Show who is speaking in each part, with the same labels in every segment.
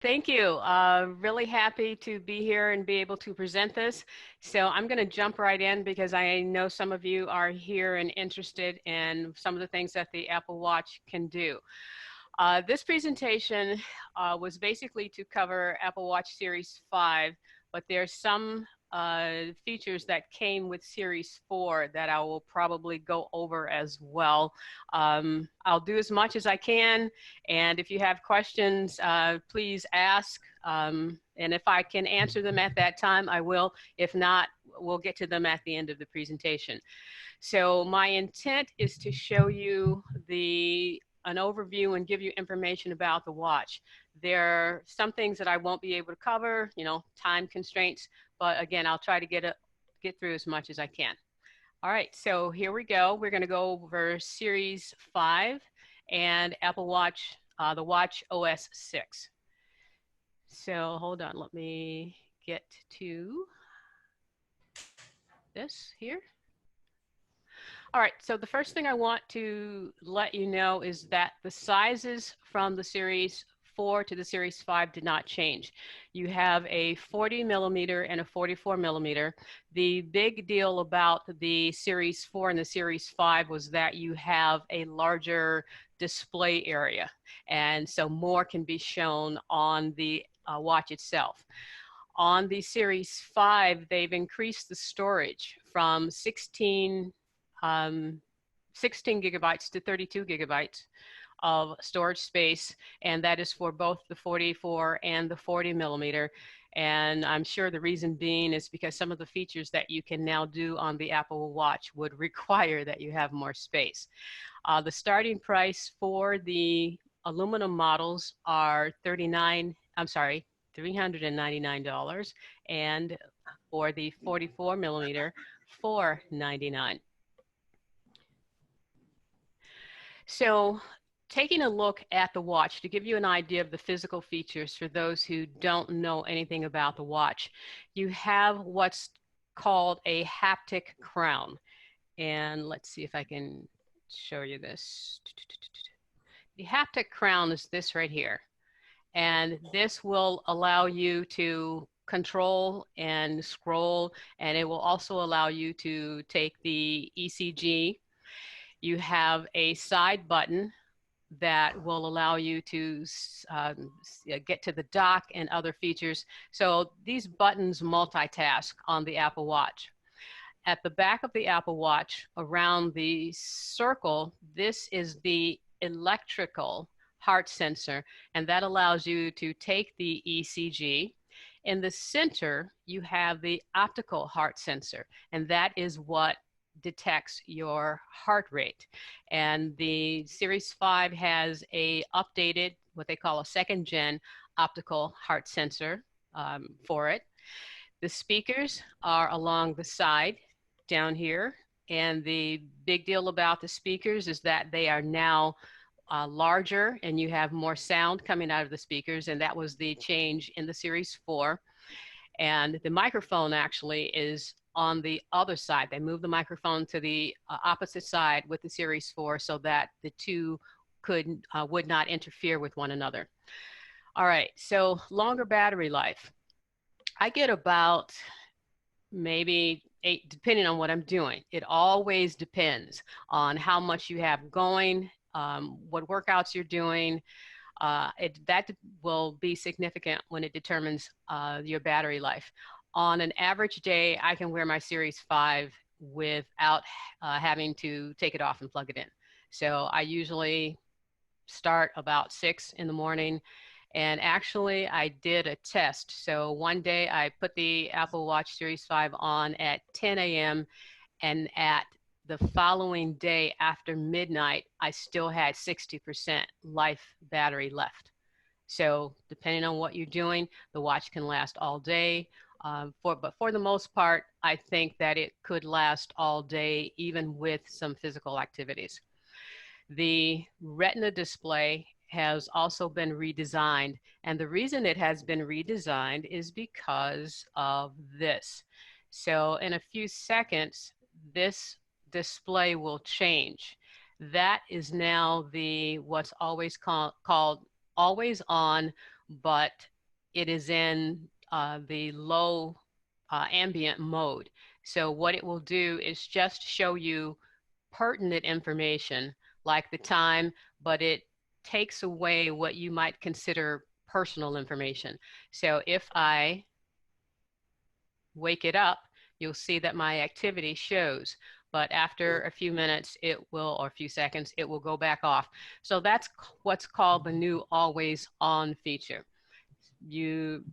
Speaker 1: Thank you. Really happy to be here and be able to present this. So I'm going to jump right in because I know some of you are here and interested in some of the things that the Apple Watch can do. This presentation was basically to cover Apple Watch Series 5, but there's some features that came with Series 4 that I will probably go over as well. I'll do as much as I can, and if you have questions, please ask. And if I can answer them at that time, I will. If not, we'll get to them at the end of the presentation. So my intent is to show you an overview and give you information about the watch. There are some things that I won't be able to cover, time constraints, but again, I'll try to get through as much as I can. All right, so here we go. We're going to go over Series 5 and Apple Watch, the Watch OS 6. So hold on, let me get to this here. All right, so the first thing I want to let you know is that the sizes from the Series 4 to the Series 5 did not change. You have a 40 millimeter and a 44 millimeter. The big deal about the Series 4 and the Series 5 was that you have a larger display area, and so more can be shown on the watch itself. On the Series 5, they've increased the storage from 16 gigabytes to 32 gigabytes of storage space, and that is for both the 44 and the 40 millimeter. And I'm sure the reason being is because some of the features that you can now do on the Apple Watch would require that you have more space. The starting price for the aluminum models are $399, and for the 44 millimeter, $499. So taking a look at the watch to give you an idea of the physical features for those who don't know anything about the watch, you have what's called a haptic crown. And let's see if I can show you this. The haptic crown is this right here. And this will allow you to control and scroll, and it will also allow you to take the ECG. You have a side button that will allow you to get to the dock and other features. So these buttons multitask on the Apple Watch. At the back of the Apple Watch, around the circle, this is the electrical heart sensor, and that allows you to take the ECG. In the center, you have the optical heart sensor, and that is what detects your heart rate. And the Series 5 has a updated, what they call a second gen optical heart sensor for it. The speakers are along the side down here. And the big deal about the speakers is that they are now larger and you have more sound coming out of the speakers. And that was the change in the Series 4. And the microphone actually is on the other side. They moved the microphone to the opposite side with the Series 4 so that the two would not interfere with one another. All right, so longer battery life. I get about maybe 8, depending on what I'm doing. It always depends on how much you have going, what workouts you're doing. That will be significant when it determines your battery life. On an average day, I can wear my Series 5 without having to take it off and plug it in. So I usually start about 6 in the morning. And actually, I did a test. So one day I put the Apple Watch Series 5 on at 10 a.m. and at the following day after midnight, I still had 60% life battery left. So depending on what you're doing, the watch can last all day. But for the most part, I think that it could last all day, even with some physical activities. The Retina display has also been redesigned. And the reason it has been redesigned is because of this. So in a few seconds, this display will change. That is now the what's always called always on but it is in the low ambient mode. So what it will do is just show you pertinent information like the time, but it takes away what you might consider personal information. So if I wake it up, you'll see that my activity shows. But after a few minutes, it will, or a few seconds, it will go back off. So that's what's called the new always on feature. You,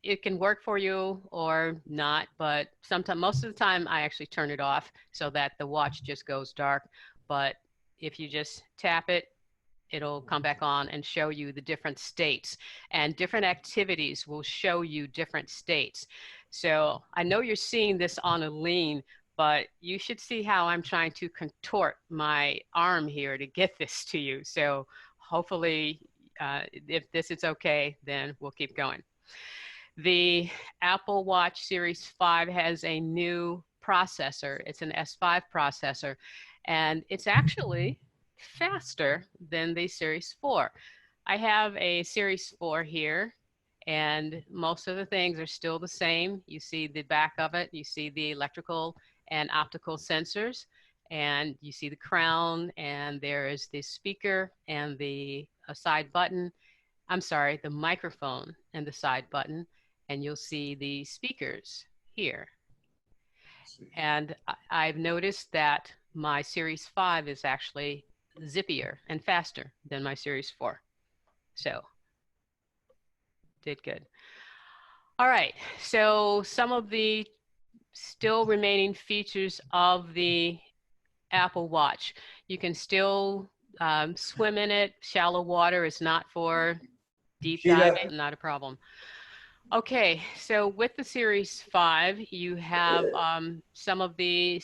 Speaker 1: it can work for you or not, but sometimes, most of the time, I actually turn it off so that the watch just goes dark. But if you just tap it, it'll come back on and show you the different states, and different activities will show you different states. So I know you're seeing this on a lean, but you should see how I'm trying to contort my arm here to get this to you. So hopefully, if this is okay, then we'll keep going. The Apple Watch Series 5 has a new processor. It's an S5 processor, and it's actually faster than the Series 4. I have a Series 4 here, and most of the things are still the same. You see the back of it, you see the electrical and optical sensors, and you see the crown, and there is the speaker and the side button. I'm sorry, the microphone and the side button, and you'll see the speakers here. And I've noticed that my Series 5 is actually zippier and faster than my Series 4. So, did good. All right, so some of the still remaining features of the Apple Watch. You can still swim in it. Shallow water is not for deep
Speaker 2: Chita,
Speaker 1: diving, not a problem. Okay, so with the Series 5, you have some of the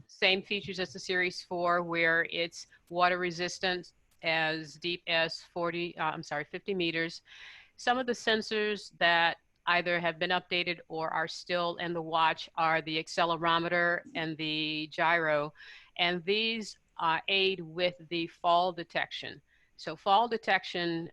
Speaker 1: same features as the Series 4, where it's water resistant as deep as 50 meters. Some of the sensors that either have been updated or are still in the watch are the accelerometer and the gyro, and these aid with the fall detection. So fall detection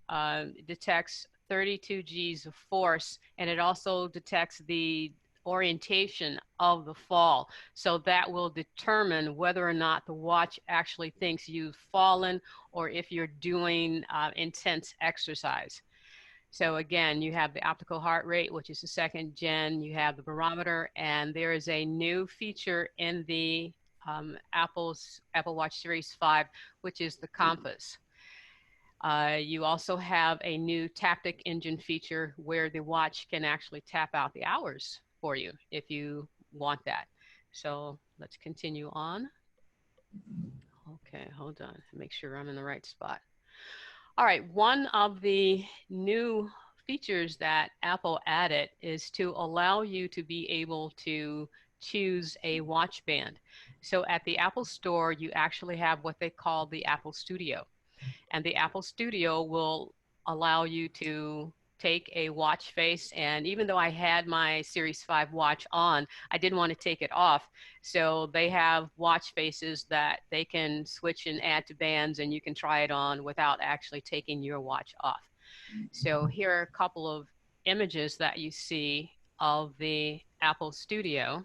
Speaker 1: detects 32 G's of force, and it also detects the orientation of the fall. So that will determine whether or not the watch actually thinks you've fallen or if you're doing intense exercise. So again, you have the optical heart rate, which is the second gen, you have the barometer, and there is a new feature in the Apple Watch Series 5, which is the compass. You also have a new taptic engine feature where the watch can actually tap out the hours for you if you want that. So let's continue on. Okay, hold on, make sure I'm in the right spot. All right, one of the new features that Apple added is to allow you to be able to choose a watch band. So at the Apple Store, you actually have what they call the Apple Studio. And the Apple Studio will allow you to take a watch face. And even though I had my Series 5 watch on, I didn't want to take it off. So they have watch faces that they can switch and add to bands, and you can try it on without actually taking your watch off. So here are a couple of images that you see of the Apple Studio.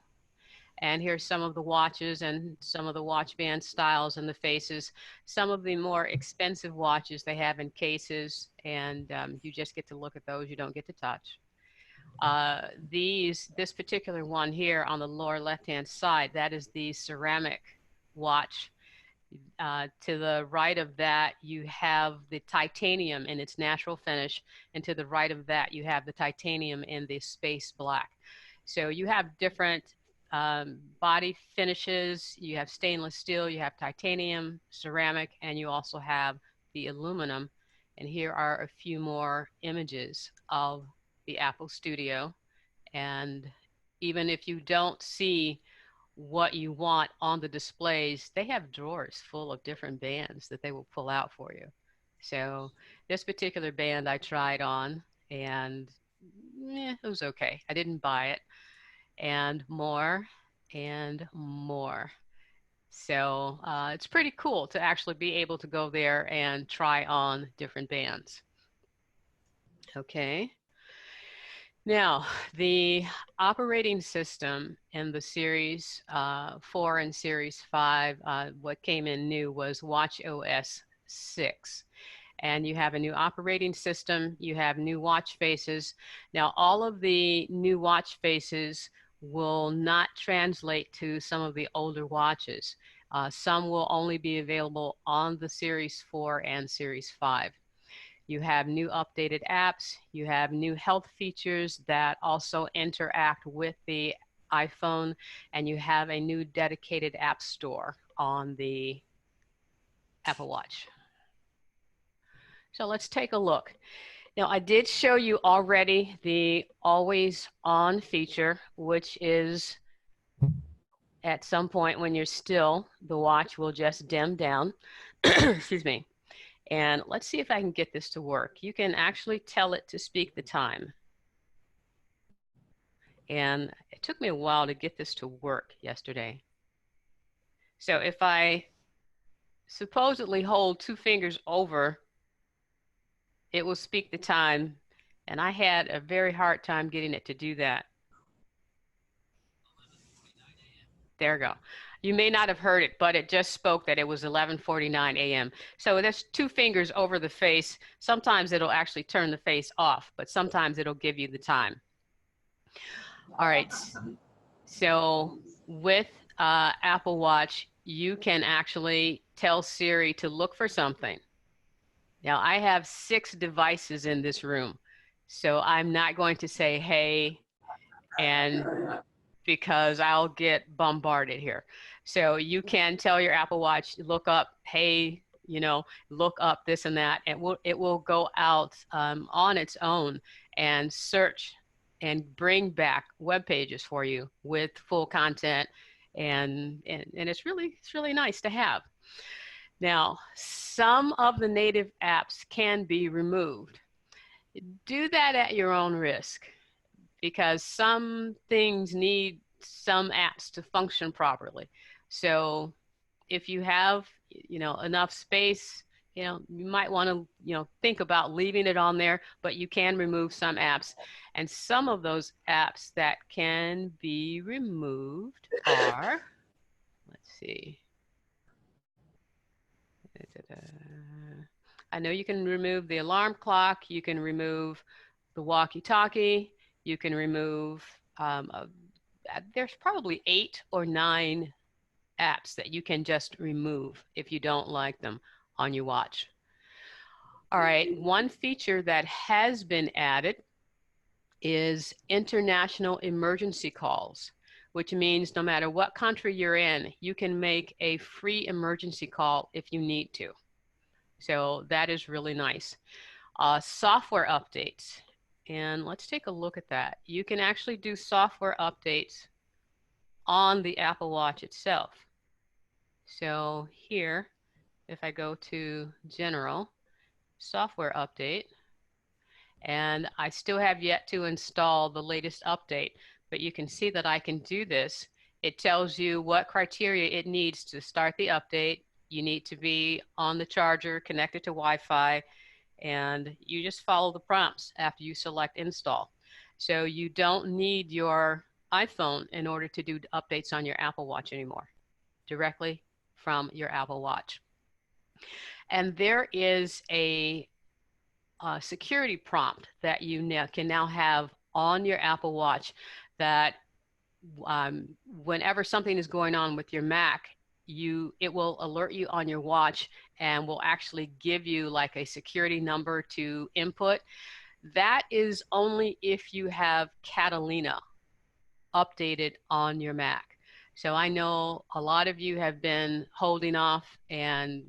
Speaker 1: And here's some of the watches and some of the watch band styles and the faces. Some of the more expensive watches they have in cases, and you just get to look at those. You don't get to touch. This particular one here on the lower left-hand side, that is the ceramic watch. To the right of that, you have the titanium in its natural finish, and to the right of that, you have the titanium in the space black. So you have different body finishes. You have stainless steel, you have titanium, ceramic, and you also have the aluminum. And here are a few more images of the Apple Studio. And even if you don't see what you want on the displays, they have drawers full of different bands that they will pull out for you. So this particular band I tried on, and it was okay. I didn't buy it. And more and more. So it's pretty cool to actually be able to go there and try on different bands. Okay. Now, the operating system in the Series 4 and Series 5, what came in new was Watch OS 6. And you have a new operating system, you have new watch faces. Now, all of the new watch faces will not translate to some of the older watches. Some will only be available on the Series 4 and Series 5. You have new updated apps, you have new health features that also interact with the iPhone, and you have a new dedicated app store on the Apple Watch. So let's take a look. Now, I did show you already the always on feature, which is at some point when you're still, the watch will just dim down. Excuse me. And let's see if I can get this to work. You can actually tell it to speak the time. And it took me a while to get this to work yesterday. So if I supposedly hold two fingers over, it will speak the time. And I had a very hard time getting it to do that. There we go. You may not have heard it, but it just spoke that it was 11:49 a.m. So that's two fingers over the face. Sometimes it'll actually turn the face off, but sometimes it'll give you the time. All right. So with Apple Watch, you can actually tell Siri to look for something. Now, I have 6 devices in this room, so I'm not going to say, hey, and because I'll get bombarded here. So you can tell your Apple Watch, look up, hey, you know, look up this and that, and it will go out on its own and search and bring back web pages for you with full content, and it's really nice to have. Now, some of the native apps can be removed. Do that at your own risk, because some things need some apps to function properly. So if you have, enough space, you might want to, think about leaving it on there, but you can remove some apps. And some of those apps that can be removed are, let's see. I know you can remove the alarm clock, you can remove the walkie-talkie, you can remove, there's probably 8 or 9 apps that you can just remove if you don't like them on your watch. All right, one feature that has been added is international emergency calls, which means no matter what country you're in, you can make a free emergency call if you need to. So that is really nice. Software updates. And let's take a look at that. You can actually do software updates on the Apple Watch itself. So here, if I go to General, Software Update, and I still have yet to install the latest update, but you can see that I can do this. It tells you what criteria it needs to start the update. You need to be on the charger, connected to Wi-Fi, and you just follow the prompts after you select install. So you don't need your iPhone in order to do updates on your Apple Watch anymore, directly from your Apple Watch. And there is a security prompt that you can now have on your Apple Watch that whenever something is going on with your Mac, it will alert you on your watch and will actually give you like a security number to input. That is only if you have Catalina updated on your Mac. So I know a lot of you have been holding off, and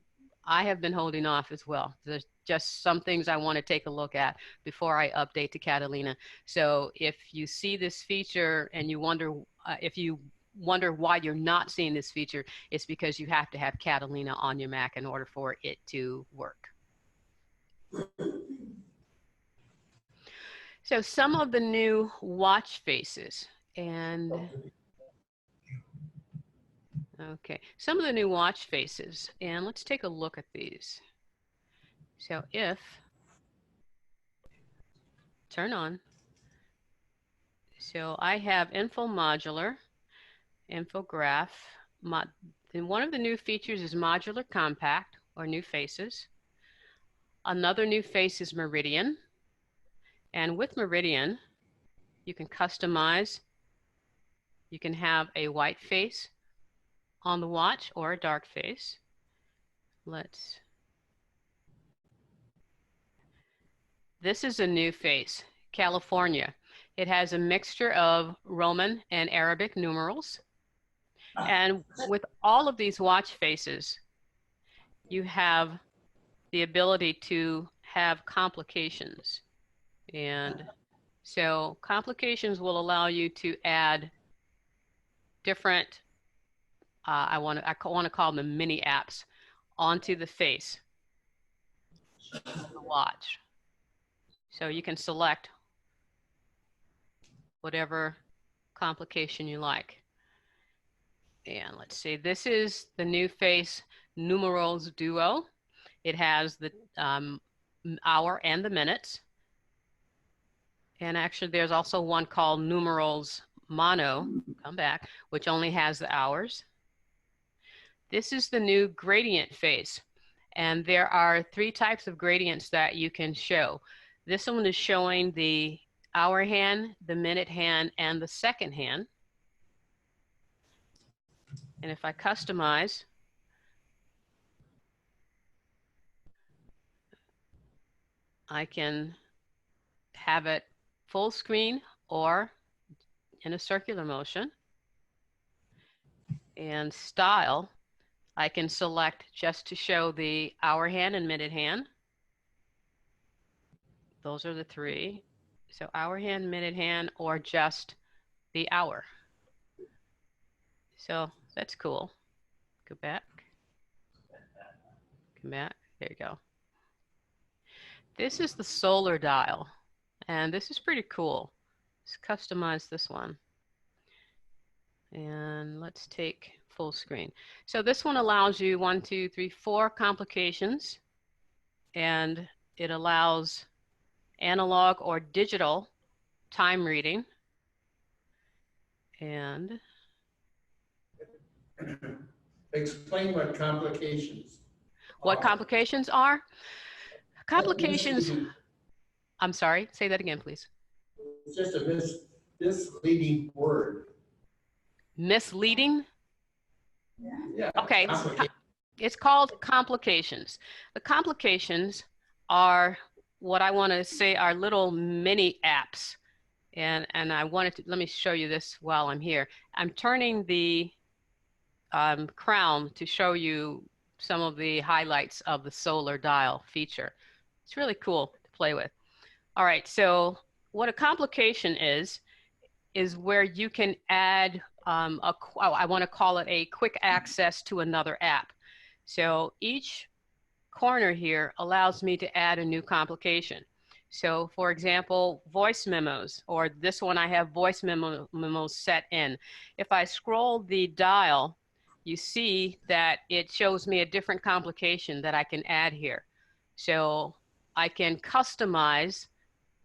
Speaker 1: I have been holding off as well. There's just some things I want to take a look at before I update to Catalina. So if you see this feature and you wonder why you're not seeing this feature, it's because you have to have Catalina on your Mac in order for it to work. So some of the new watch faces, and okay, some of the new watch faces, and let's take a look at these. So if turn on. So I have info modular, infograph, and one of the new features is modular compact, or new faces. Another new face is meridian. And with meridian, you can customize. You can have a white face on the watch or a dark face. This is a new face, California. It has a mixture of Roman and Arabic numerals. And with all of these watch faces, you have the ability to have complications. And so complications will allow you to add different, I want to call them mini apps, onto the face of the watch. So you can select whatever complication you like. And let's see, this is the new face numerals duo. It has the hour and the minutes. And actually there's also one called numerals mono, come back, which only has the hours. This is the new gradient face. And there are 3 types of gradients that you can show. This one is showing the hour hand, the minute hand, and the second hand. And if I customize, I can have it full screen or in a circular motion. And style, I can select just to show the hour hand and minute hand. Those are the 3. So hour hand, minute hand, or just the hour. So that's cool. Go back. Come back. There you go. This is the solar dial. And this is pretty cool. Let's customize this one. And let's take full screen. So this one allows you 1, 2, 3, 4 complications. And it allows analog or digital time reading. And
Speaker 2: explain what complications
Speaker 1: what complications are. Complications, I'm sorry, say that again, please.
Speaker 2: It's just a misleading word.
Speaker 1: Misleading?
Speaker 2: Yeah.
Speaker 1: Okay, it's called complications. The complications are what I want to say are little mini apps. And I wanted to, let me show you this while I'm here. I'm turning the crown to show you some of the highlights of the solar dial feature. It's really cool to play with. All right, so what a complication is where you can add, I want to call it a quick access to another app. So each corner here allows me to add a new complication. So for example, voice memos, or this one I have voice memos set in. If I scroll the dial, you see that it shows me a different complication that I can add here. So I can customize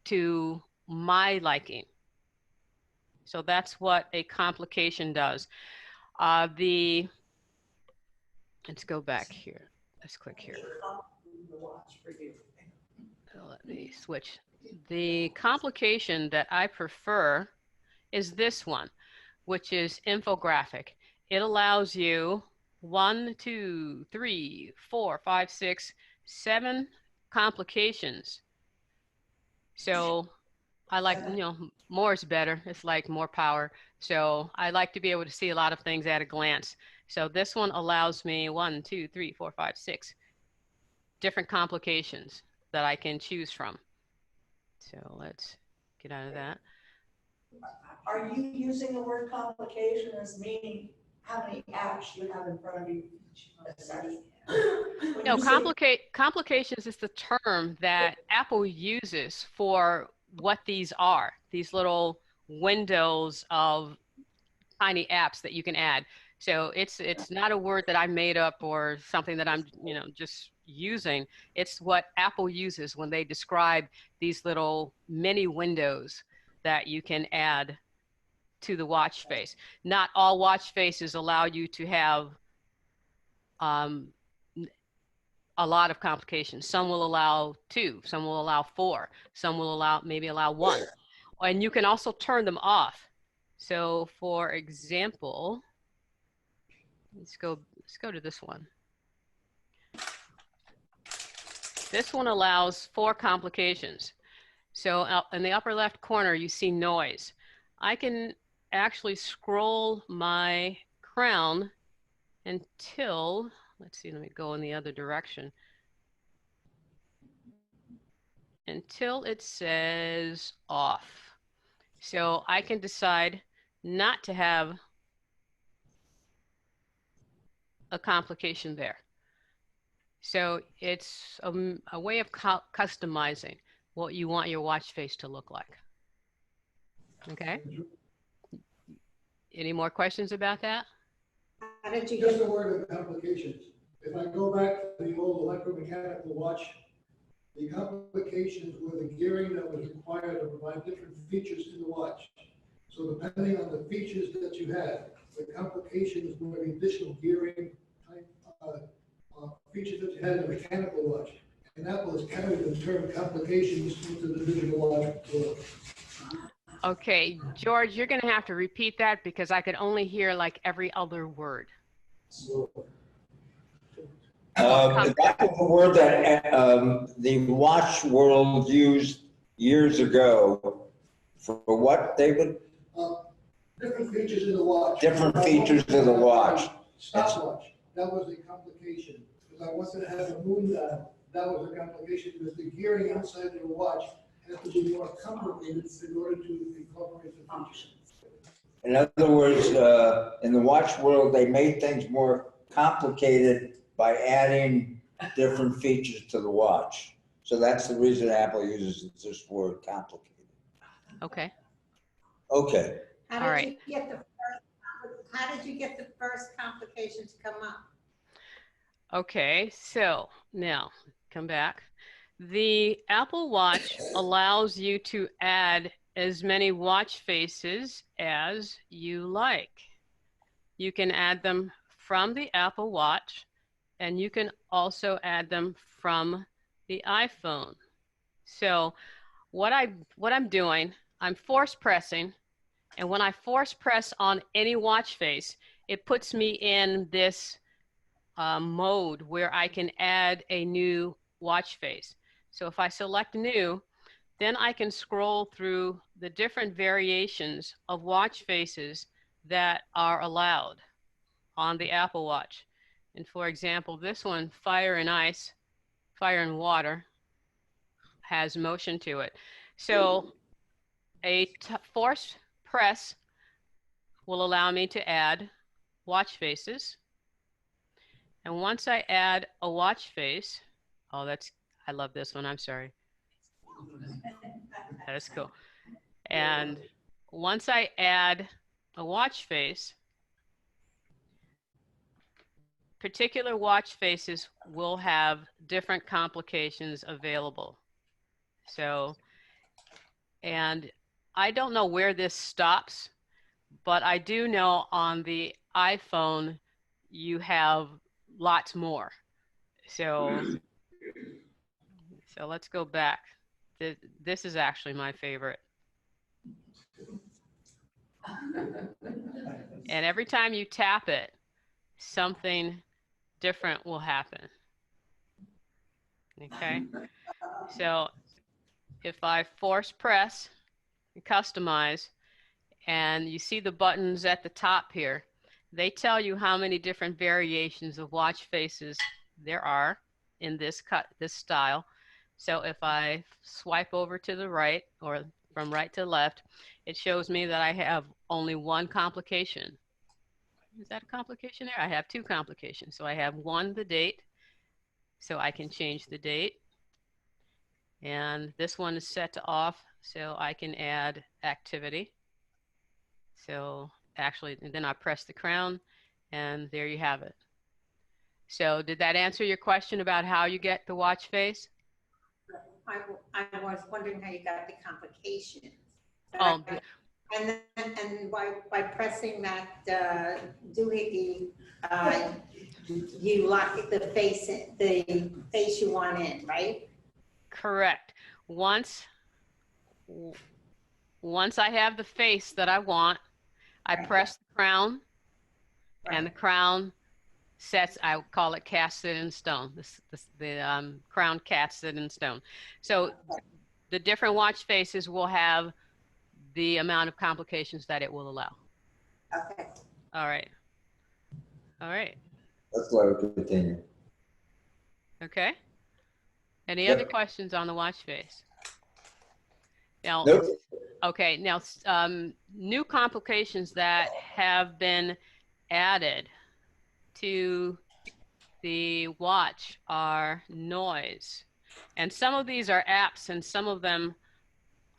Speaker 1: to my liking. So that's what a complication does. Let's go back here. Let's click here. Let me switch. The complication that I prefer is this one, which is infographic. It allows you 1, 2, 3, 4, 5, 6, 7 complications. So I like, more is better. It's like more power. So I like to be able to see a lot of things at a glance. So this one allows me 1, 2, 3, 4, 5, 6 different complications that I can choose from. So let's get out of that.
Speaker 3: Are you using the word complication as meaning how many apps you have in front of you?
Speaker 1: No, complications is the term that Apple uses for what these are, these little windows of tiny apps that you can add. So it's not a word that I made up or something that I'm, just using. It's what Apple uses when they describe these little mini windows that you can add to the watch face. Not all watch faces allow you to have um, a lot of complications. Some will allow 2, some will allow 4, some will maybe allow 1. And you can also turn them off. So for example, let's go to this one. This one allows 4 complications. So in the upper left corner, you see noise. I can actually scroll my crown until, let's see, let me go in the other direction, until it says off. So I can decide not to have a complication there. So it's a way of customizing what you want your watch face to look like. Okay? Any more questions about that?
Speaker 4: How did you Just a word of complications. If I go back to the old electromechanical watch, the complications were the gearing that was required to provide different features to the watch. So depending on the features that you had, the complications were the additional gearing type features that you had in the mechanical watch. And that was carried the term complications into the digital watch world.
Speaker 1: Okay, George, you're going to have to repeat that because I could only hear like every other word.
Speaker 5: That was a word that the watch world used years ago for what, David?
Speaker 4: Different features in the watch.
Speaker 5: Different features of the watch.
Speaker 4: Stopwatch, that was the complication. Because I wanted to have a moon dial, that was a complication because the gearing inside of the watch had to be more complicated in order to incorporate the features.
Speaker 5: In other words, in the watch world, they made things more complicated by adding different features to the watch. So that's the reason Apple uses this word complicated.
Speaker 1: Okay.
Speaker 5: Okay.
Speaker 1: All right.
Speaker 6: How did you get the first complication to come up?
Speaker 1: Okay, so now come back. The Apple Watch allows you to add as many watch faces as you like. You can add them from the Apple Watch, and you can also add them from the iPhone. So what I'm doing, I'm force pressing, and when I force press on any watch face, it puts me in this mode where I can add a new watch face. So if I select new, then I can scroll through the different variations of watch faces that are allowed on the Apple Watch. And for example, this one, fire and ice, fire and water, has motion to it. So a force press will allow me to add watch faces. And once I add a watch face, oh, I love this one, I'm sorry. That's cool. And once I add a watch face, particular watch faces will have different complications available. So, and I don't know where this stops, but I do know on the iPhone, you have lots more. So let's go back. This is actually my favorite. And every time you tap it, something different will happen. Okay, so if I force press, customize, and you see the buttons at the top here, they tell you how many different variations of watch faces there are in this style. So if I swipe over to the right or from right to left, it shows me that I have only one complication. Is that a complication there? I have 2 complications. So I have one, the date, so I can change the date. And this one is set to off, so I can add activity. So actually, and then I press the crown And there you have it. So did that answer your question about how you get the watch face?
Speaker 6: I was wondering how you got the complications. But
Speaker 1: Oh,
Speaker 6: and then, and by pressing that doohickey, you lock the face you want in, right?
Speaker 1: correct. Once I have the face that I want, I press the crown, and the crown sets, I call it cast it in stone. The crown casts it in stone. So the different watch faces will have the amount of complications that it will allow.
Speaker 6: Okay.
Speaker 1: All right. All right.
Speaker 5: Let's let it continue.
Speaker 1: Okay. Any
Speaker 5: Yep.
Speaker 1: other questions on the watch face? Now,
Speaker 5: Nope.
Speaker 1: okay. Now, new complications that have been added to the watch are noise. And some of these are apps and some of them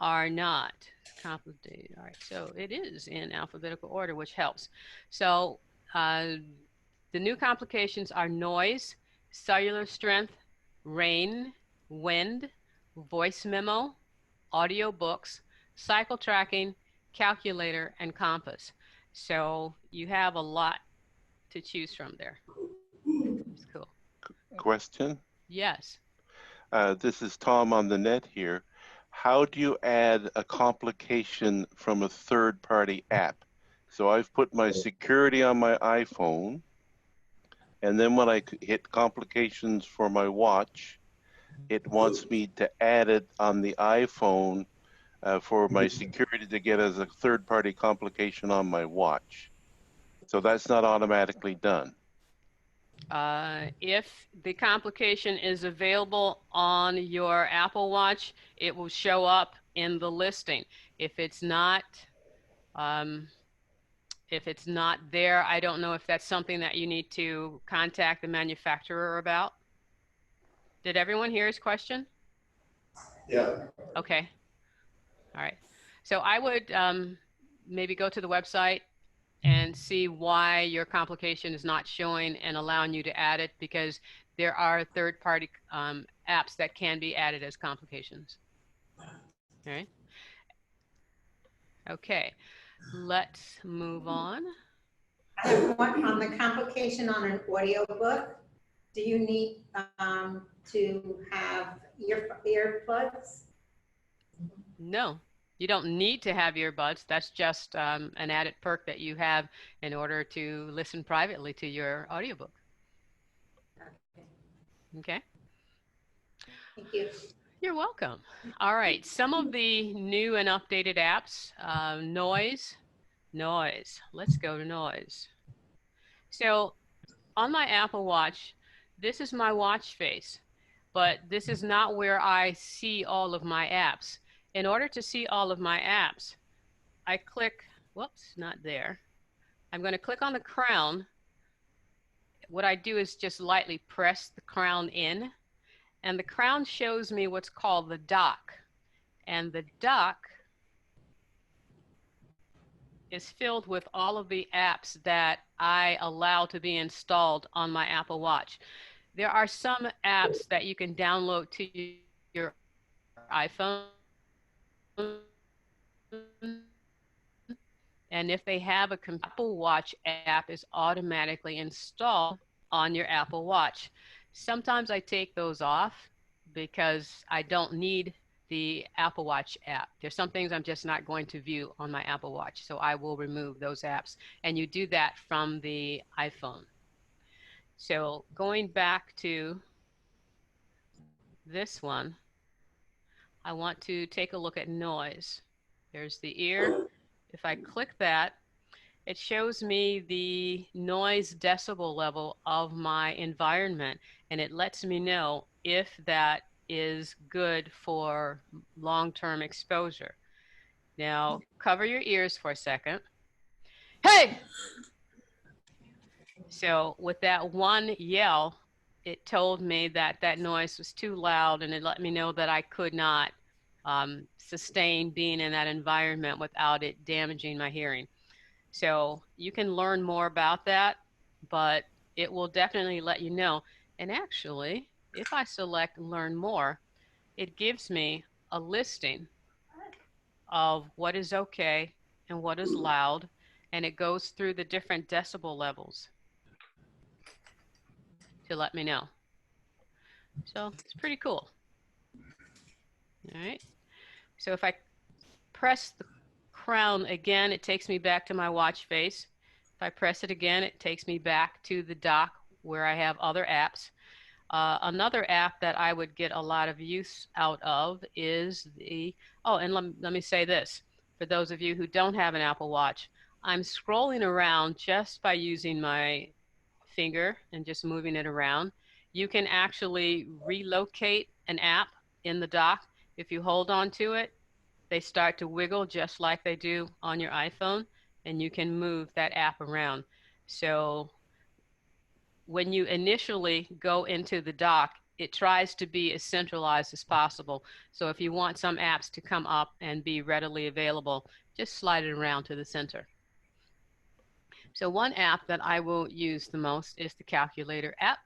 Speaker 1: are not. Complicated. All right, so it is in alphabetical order, which helps. So the new complications are noise, cellular strength, rain, wind, voice memo, audio books, cycle tracking, calculator, and compass. So you have a lot to choose from there. It's cool.
Speaker 7: Question.
Speaker 1: Yes.
Speaker 7: This is Tom on the net here. How do you add a complication from a third-party app? So I've put my security on my iPhone, and then when I hit complications for my watch, it wants me to add it on the iPhone for my security to get as a third-party complication on my watch. So that's not automatically done.
Speaker 1: If the complication is available on your Apple Watch, it will show up in the listing. If it's not there, I don't know if that's something that you need to contact the manufacturer about. Did everyone hear his question?
Speaker 2: Yeah.
Speaker 1: Okay. All right. So I would maybe go to the website and see why your complication is not showing and allowing you to add it, because there are third-party apps that can be added as complications. All right. Okay, let's move on.
Speaker 6: I have one on the complication on an audio book. Do you need to have earplugs?
Speaker 1: No, you don't need to have earbuds. That's just an added perk that you have in order to listen privately to your audiobook. Okay.
Speaker 6: Thank you.
Speaker 1: You're welcome. All right, some of the new and updated apps, noise. Let's go to noise. So on my Apple Watch, this is my watch face, but this is not where I see all of my apps. In order to see all of my apps, I click, whoops, not there. I'm going to click on the crown. What I do is just lightly press the crown in, and the crown shows me what's called the dock. And the dock is filled with all of the apps that I allow to be installed on my Apple Watch. There are some apps that you can download to your iPhone, and if they have a Apple Watch app is automatically installed on your Apple Watch. Sometimes I take those off because I don't need the Apple Watch app. There's some things I'm just not going to view on my Apple Watch, so I will remove those apps. And you do that from the iPhone. So going back to this one, I want to take a look at noise. There's the ear. If I click that, it shows me the noise decibel level of my environment, and it lets me know if that is good for long-term exposure. Now, cover your ears for a second. Hey! So with that one yell, it told me that that noise was too loud, and it let me know that I could not sustain being in that environment without it damaging my hearing. So you can learn more about that but it will definitely let you know. And actually, if I select learn more, it gives me a listing of what is okay and what is loud, and it goes through the different decibel levels to let me know. So it's pretty cool. All right. So if I press the crown again, it takes me back to my watch face. If I press it again, it takes me back to the dock where I have other apps. Another app that I would get a lot of use out of is oh, and let me say this. For those of you who don't have an Apple Watch, I'm scrolling around just by using my finger and just moving it around. You can actually relocate an app in the dock. If you hold on to it, they start to wiggle just like they do on your iPhone, and you can move that app around. So when you initially go into the dock, it tries to be as centralized as possible. So if you want some apps to come up and be readily available, just slide it around to the center. So one app that I will use the most is the calculator app,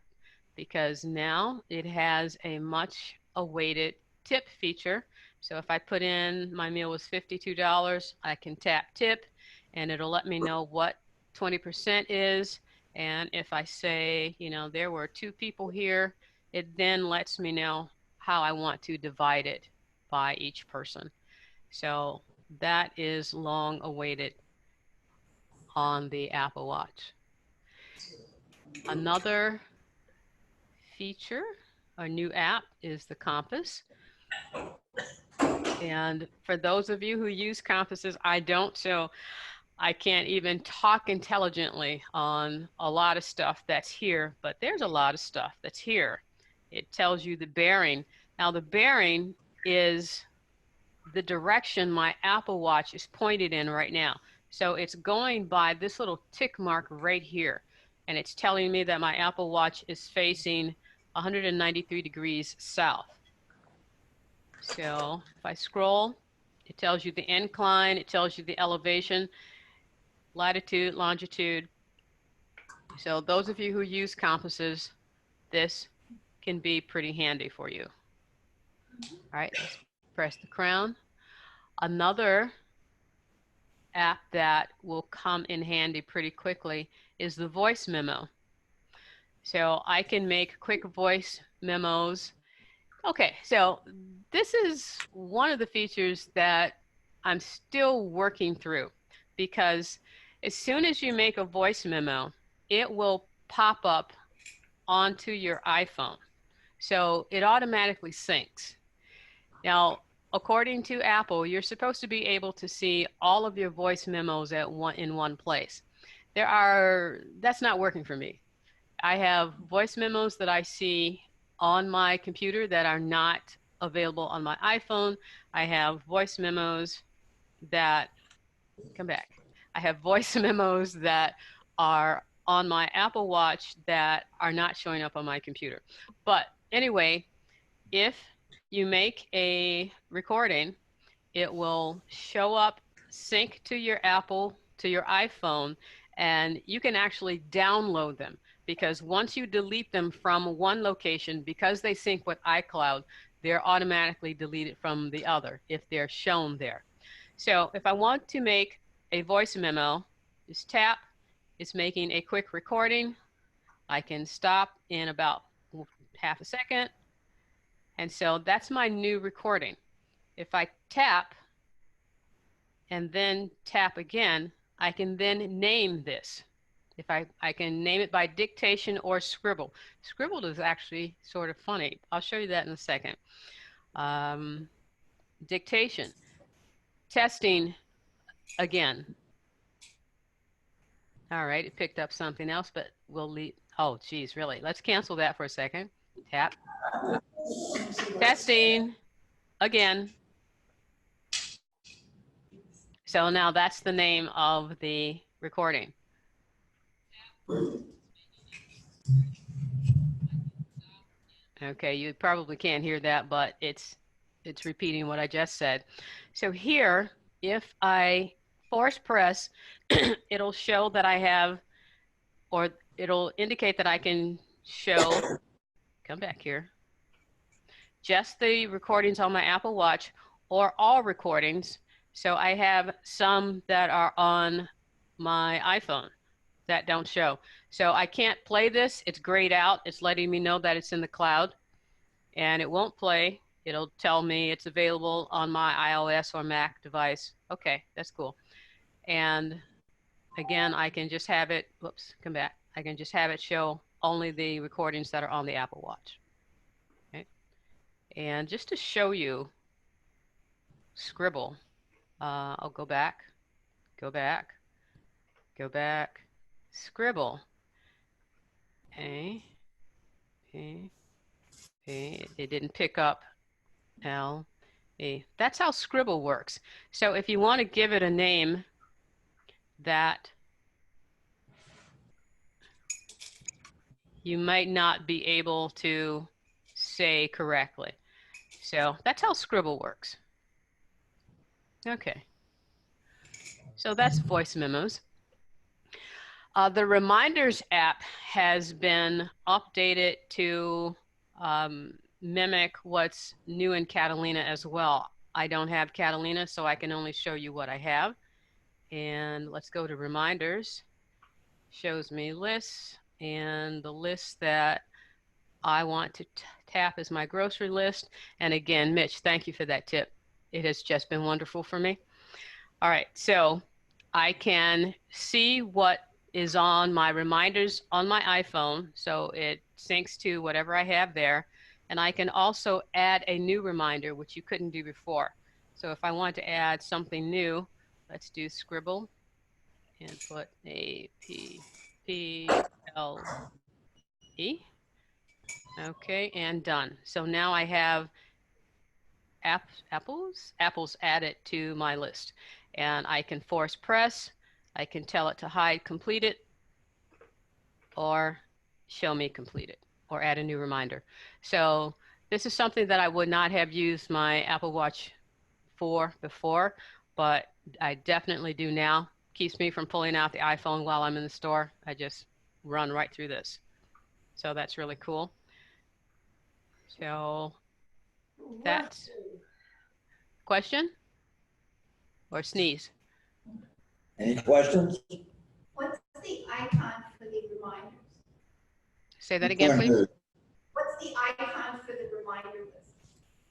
Speaker 1: because now it has a much awaited tip feature. So if I put in my meal was $52, I can tap tip and it'll let me know what 20% is. And if I say, you know, there were 2 people here, it then lets me know how I want to divide it by each person. So that is long awaited on the Apple Watch. Another feature, a new app, is the compass. And for those of you who use compasses, I don't, so I can't even talk intelligently on a lot of stuff that's here, but there's a lot of stuff that's here. It tells you the bearing. Now the bearing is the direction my Apple Watch is pointed in right now. So it's going by this little tick mark right here. And it's telling me that my Apple Watch is facing 193 degrees south. So if I scroll, it tells you the incline, it tells you the elevation, latitude, longitude. So those of you who use compasses, this can be pretty handy for you. All right, let's press the crown. Another app that will come in handy pretty quickly is the voice memo. So I can make quick voice memos. Okay, so this is one of the features that I'm still working through, because as soon as you make a voice memo, it will pop up onto your iPhone. So it automatically syncs. Now, according to Apple, you're supposed to be able to see all of your voice memos in one place. That's not working for me. I have voice memos that I see on my computer that are not available on my iPhone. I have voice memos that, come back. I have voice memos that are on my Apple Watch that are not showing up on my computer. But anyway, if you make a recording, it will show up, sync to your iPhone, and you can actually download them, because once you delete them from one location, because they sync with iCloud, they're automatically deleted from the other if they're shown there. So if I want to make a voice memo, just tap, it's making a quick recording. I can stop in about half a second. And so that's my new recording. If I tap and then tap again, I can then name this. If I can name it by dictation or scribble. Scribbled is actually sort of funny. I'll show you that in a second. Dictation. Testing again. All right, it picked up something else, but we'll leave. Oh, geez, really? Let's cancel that for a second. Tap. Testing again. So now that's the name of the recording. Okay, you probably can't hear that, but it's repeating what I just said. So here, if I force press, it'll show that I have, or it'll indicate that I can show, come back here, just the recordings on my Apple Watch or all recordings. So I have some that are on my iPhone that don't show. So I can't play this. It's grayed out. It's letting me know that it's in the cloud, and it won't play. It'll tell me it's available on my iOS or Mac device. Okay, that's cool. And again, I can just have it, whoops, come back. I can just have it show only the recordings that are on the Apple Watch. Okay. And just to show you Scribble, I'll go back, go back, go back, Scribble. A, A, A. It didn't pick up L, E. That's how Scribble works. So if you want to give it a name that you might not be able to say correctly. So that's how Scribble works. Okay. So that's voice memos. The Reminders app has been updated to mimic what's new in Catalina as well. I don't have Catalina, so I can only show you what I have. And let's go to Reminders. Shows me lists, and the list that I want to tap is my grocery list. And again, Mitch, thank you for that tip. It has just been wonderful for me. All right, so I can see what is on my reminders on my iPhone. So it syncs to whatever I have there. And I can also add a new reminder, which you couldn't do before. So if I want to add something new, let's do Scribble and put A-P-P-L-E. Okay, and done. So now I have apples added to my list. And I can force press. I can tell it to hide completed or show me completed or add a new reminder. So this is something that I would not have used my Apple Watch for before, but I definitely do now. Keeps me from pulling out the iPhone while I'm in the store. I just run right through this. So that's really cool. So that's question or sneeze.
Speaker 5: Any questions?
Speaker 8: What's the icon for the reminders?
Speaker 1: Say that again, please.
Speaker 8: What's the icon for the reminder list?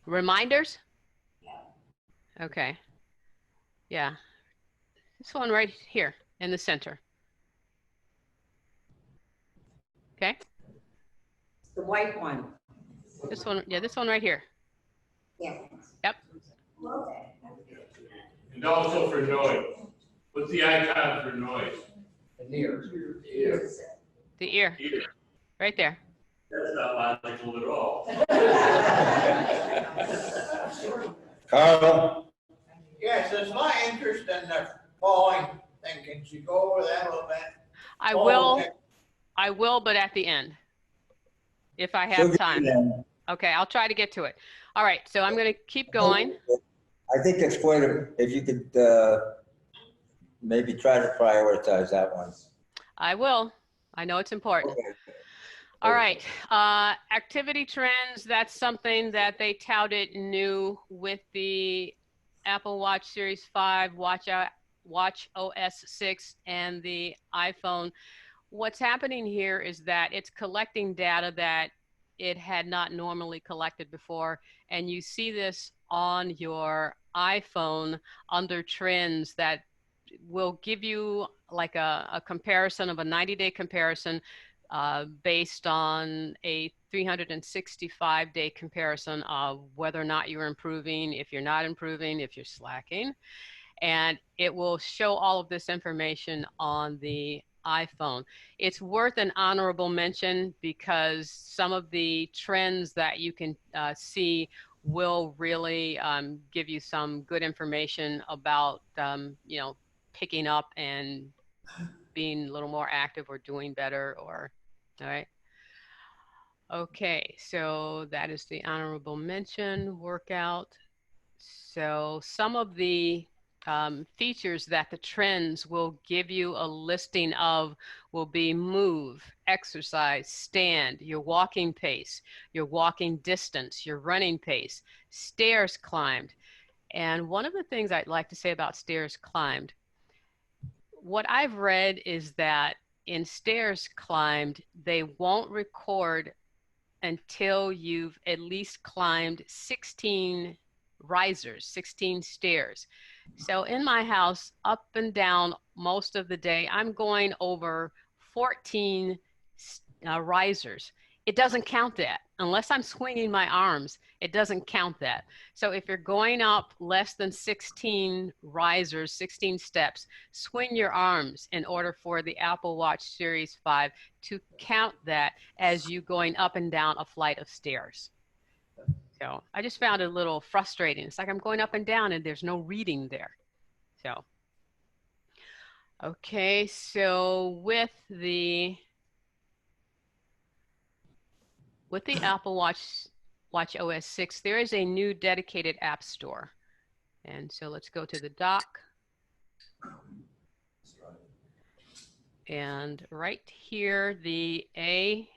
Speaker 1: Reminders?
Speaker 8: Yeah.
Speaker 1: Okay. Yeah. This one right here in the center. Okay.
Speaker 6: The white one.
Speaker 1: This one, yeah, this one right here.
Speaker 6: Yeah.
Speaker 1: Yep.
Speaker 8: Okay.
Speaker 2: And also for noise. What's the icon for noise?
Speaker 9: An ear.
Speaker 2: Ear.
Speaker 1: The ear.
Speaker 2: Ear.
Speaker 1: Right there.
Speaker 2: That's not logical at all.
Speaker 5: Carl?
Speaker 9: Yes, it's my interest in the following thing. Can you go over that a little bit?
Speaker 1: I
Speaker 9: Oh,
Speaker 1: will,
Speaker 9: okay.
Speaker 1: I will, but at the end, if I
Speaker 5: She'll
Speaker 1: have
Speaker 5: get
Speaker 1: time.
Speaker 5: you in.
Speaker 1: Okay, I'll try to get to it. All right, so I'm going to keep going.
Speaker 5: I think it's quite a, if you could maybe try to prioritize that one.
Speaker 1: I will. I know it's important.
Speaker 5: Okay.
Speaker 1: All right, activity trends, that's something that they touted new with the Apple Watch Series 5, Watch OS 6, and the iPhone. What's happening here is that it's collecting data that it had not normally collected before, and you see this on your iPhone under trends that will give you like a comparison of a 90-day comparison based on a 365-day comparison of whether or not you're improving, if you're not improving, if you're slacking. And it will show all of this information on the iPhone. It's worth an honorable mention because some of the trends that you can see will really give you some good information about, you know, picking up and being a little more active or doing better or, all right. Okay, so that is the honorable mention workout. So some of the features that the trends will give you a listing of will be move, exercise, stand, your walking pace, your walking distance, your running pace, stairs climbed. And one of the things I'd like to say about stairs climbed, what I've read is that in stairs climbed, they won't record until you've at least climbed 16 risers, 16 stairs. So in my house, up and down most of the day, I'm going over 14 risers. It doesn't count that. Unless I'm swinging my arms, it doesn't count that. So if you're going up less than 16 risers, 16 steps, swing your arms in order for the Apple Watch Series 5 to count that as you going up and down a flight of stairs. So I just found it a little frustrating. It's like I'm going up and down and there's no reading there. So, okay, so with the Apple Watch OS 6, there is a new dedicated app store. And so let's go to the dock. And right here, the A.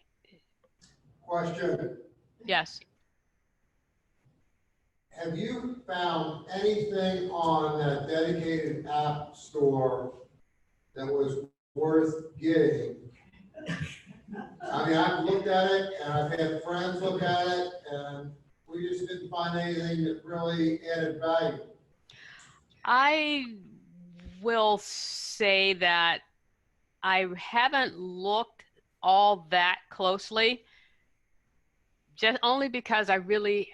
Speaker 4: Question,
Speaker 1: Yes.
Speaker 4: have you found anything on that dedicated app store that was worth getting? I mean, I've looked at it and I've had friends look at it and we just didn't find anything that really added value.
Speaker 1: I will say that I haven't looked all that closely, just only because I really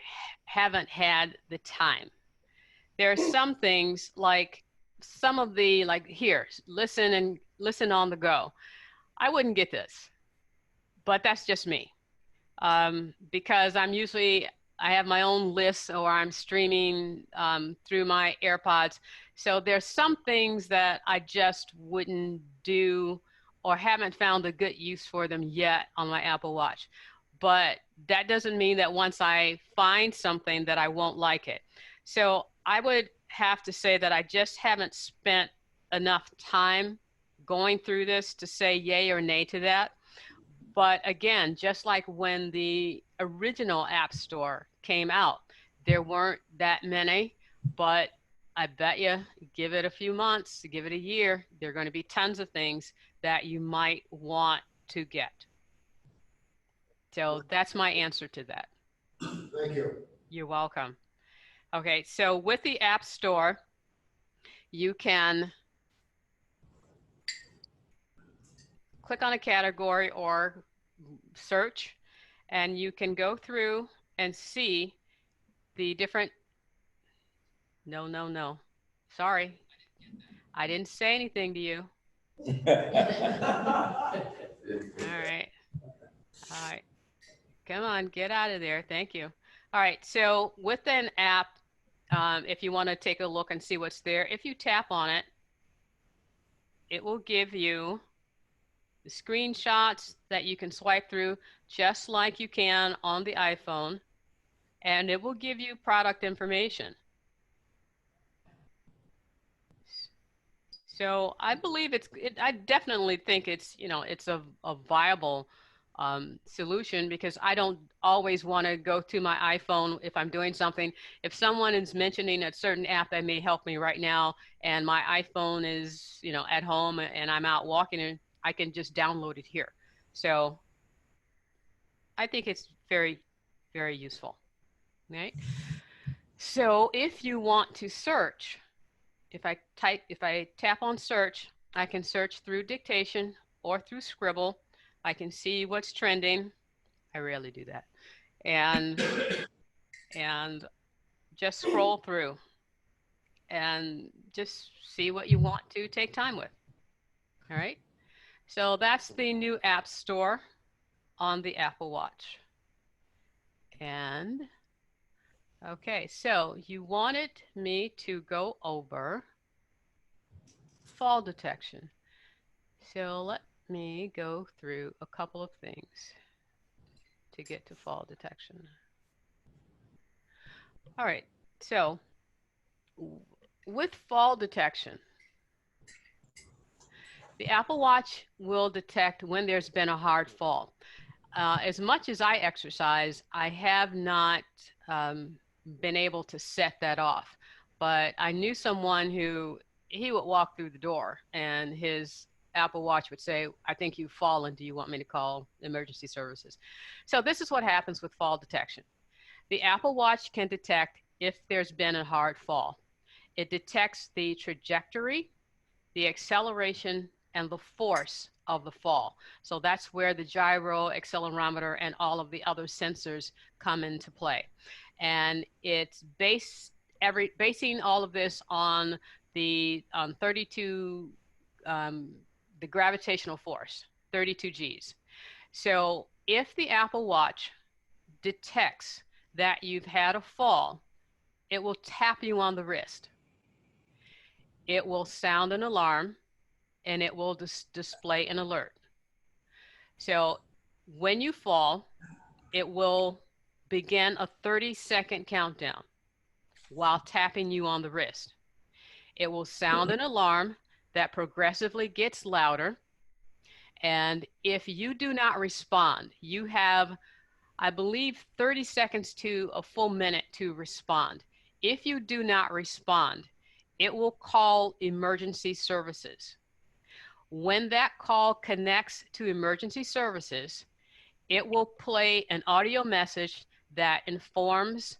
Speaker 1: haven't had the time. There are some things like some of the, like here, listen on the go. I wouldn't get this, but that's just me. Because I have my own list or I'm streaming through my AirPods. So there's some things that I just wouldn't do or haven't found a good use for them yet on my Apple Watch. But that doesn't mean that once I find something that I won't like it. So I would have to say that I just haven't spent enough time going through this to say yay or nay to that. But again, just like when the original App Store came out, there weren't that many, but I bet you give it a few months, give it a year, there are going to be tons of things that you might want to get. So that's my answer to that.
Speaker 4: Thank you.
Speaker 1: You're welcome. Okay, so with the App Store, you can click on a category or search, and you can go through and see the different, no. Sorry, I didn't say anything to you. All right. All right. Come on, get out of there. Thank you. All right, so with an app, if you want to take a look and see what's there, if you tap on it, it will give you the screenshots that you can swipe through just like you can on the iPhone, and it will give you product information. So I believe I definitely think it's, it's a viable solution, because I don't always want to go to my iPhone if I'm doing something. If someone is mentioning a certain app that may help me right now, and my iPhone is, at home and I'm out walking, and I can just download it here. So I think it's very, very useful. Right? So if you want to search, if I tap on search, I can search through dictation or through Scribble. I can see what's trending. I rarely do that. And just scroll through and just see what you want to take time with. All right. So that's the new App Store on the Apple Watch. And okay, so you wanted me to go over fall detection. So let me go through a couple of things to get to fall detection. All right, so with fall detection, the Apple Watch will detect when there's been a hard fall. As much as I exercise, I have not been able to set that off. But I knew someone who he would walk through the door and his Apple Watch would say, I think you've fallen. Do you want me to call emergency services? So this is what happens with fall detection. The Apple Watch can detect if there's been a hard fall. It detects the trajectory, the acceleration, and the force of the fall. So that's where the gyro, accelerometer, and all of the other sensors come into play. And it's basing all of this on the 32, the gravitational force, 32 Gs. So if the Apple Watch detects that you've had a fall, it will tap you on the wrist. It will sound an alarm, and it will display an alert. So when you fall, it will begin a 30-second countdown while tapping you on the wrist. It will sound an alarm that progressively gets louder. And if you do not respond, you have, I believe, 30 seconds to a full minute to respond. If you do not respond, it will call emergency services. When that call connects to emergency services, it will play an audio message that informs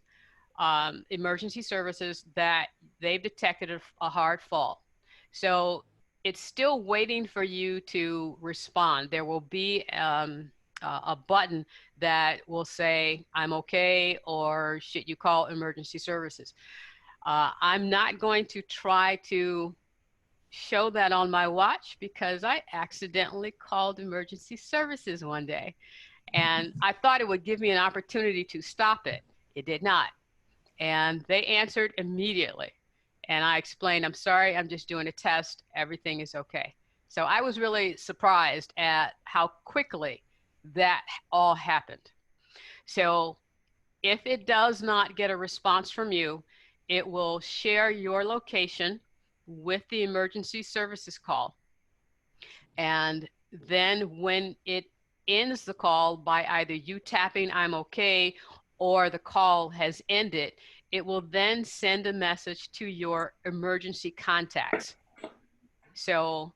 Speaker 1: emergency services that they've detected a hard fall. So it's still waiting for you to respond. There will be a button that will say, I'm okay, or should you call emergency services? I'm not going to try to show that on my watch because I accidentally called emergency services one day. And I thought it would give me an opportunity to stop it. It did not. And they answered immediately. And I explained, I'm sorry, I'm just doing a test. Everything is okay. So I was really surprised at how quickly that all happened. So if it does not get a response from you, it will share your location with the emergency services call. And then when it ends the call by either you tapping I'm okay or the call has ended, it will then send a message to your emergency contacts. So,